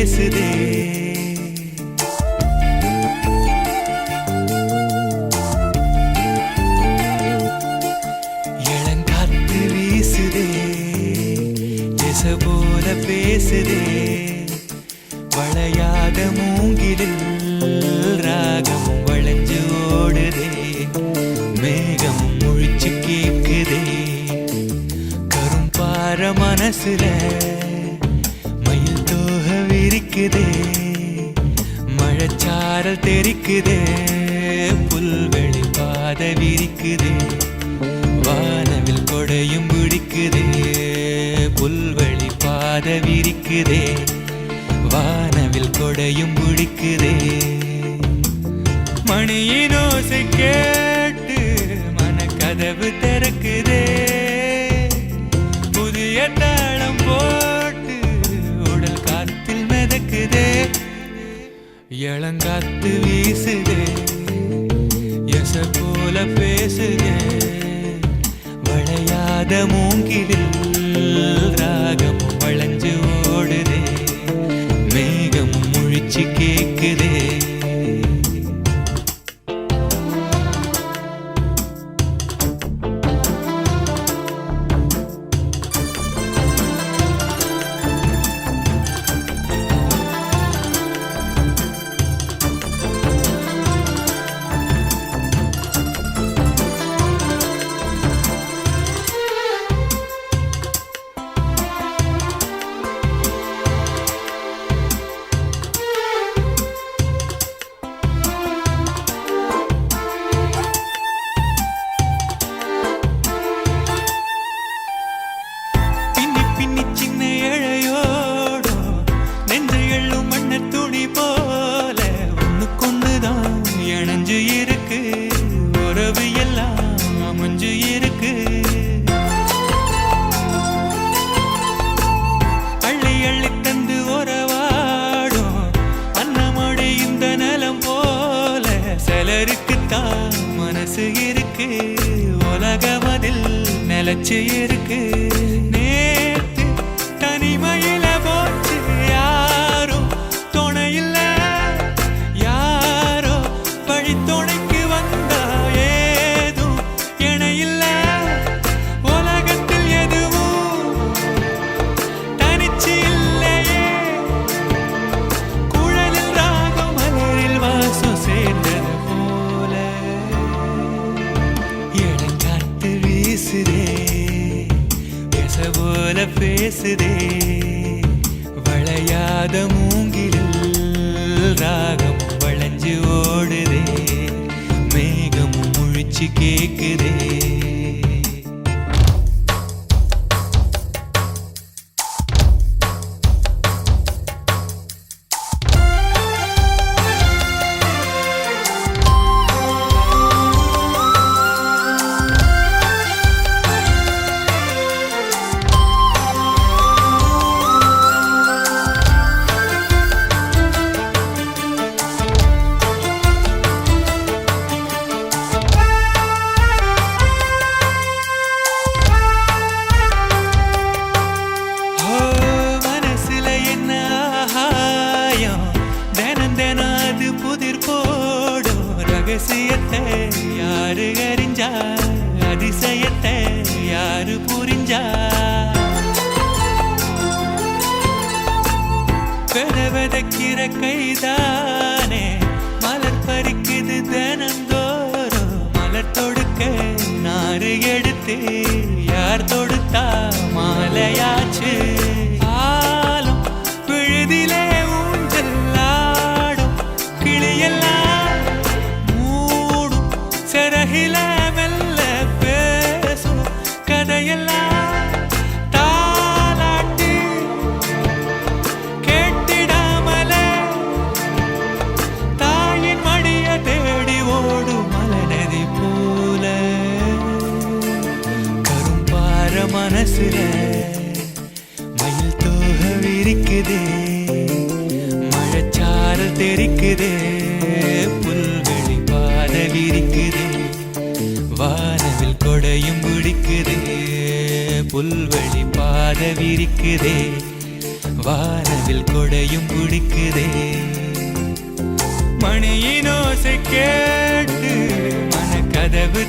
பேசுதே. இளங்காத்து வீசுதே, திசை போல பேசுதே. வளையாத மூங்கிலில் ராகமும் வளைஞ்சு ஓடுதே. மேகம் முழிச்சு கேக்குதே. கரும்பார மனசுல மயில் தோக விரிக்குதே. மழைச்சாரல் தெரிக்குதே. புல்வெளி பாத விரிக்குதே. வானவில் கொடையும் பிடிக்குதே. புல்வெளி பாத விரிக்குதே. வானவில் கொடையும் பிடிக்குதே. மணியின் ஓசை கேட்டு மனக்கதவு திறக்குதே. புதிய தாளம் போட்டு உடல் காத்தில் மிதக்குதே. இளங்காத்து வீசுதே, எச போல பேசுதே. வளையாத மூங்கிலில் ராகமும் வளைஞ்சு ஓடுதே. மேகம் முழிச்சு கேக்குதே. மனசு இருக்கு, உலகமதில் நிலச்சு இருக்கு. நேத்து தனிமையில போச்சு, யாரோ துணையில்ல. யாரோ வழி துணைக்கு வந்தா ஏதும் இணையில்ல. உலகத்தில் எதுவும் தனிச்சு இல்லையே. குழலில் ராகம் மலரில் வாசம் சேர்ந்தது போல. இளங்காத்து வீசுதே, எச போல பேசுதே. வளையாத மூங்கிலில் ராகம் வளைஞ்சு ஓடுதே. மேகம் முழிச்சு கேக்குதே. ரகசியத்தை யாரு அறிஞ்சா, அதிசயத்தை யாரு புரிஞ்சா. விதக்கிற கைதானே மலர் பறிக்குது தினந்தோறும். மலர் தொடுக்க நாறு எடுத்து யார் தொடுத்தா மாலையாச்சு. ஆலம் விழுதிலே ஊஞ்சல் ஆடும் கிளியெல்லாம் சிறகில மெல்ல பேசும் கதையெல்லாம் தாலாட்டி கேட்டிடாமலே. தாயின் மடிய தேடி ஓடும் மலநதி போல. கரும்பார மனசுல மயில் தோக விரிக்குதே. மழைச்சாரல் தெரிக்குதே. புல்வெளி பாத விரிக்குதே. வானவில் கொடையும் பிடிக்குதே. புல்வெளி பாத விரிக்குதே. வானவில் கொடையும் பிடிக்குதே மணியின் ஓசை கேட்டு மனக்கதவு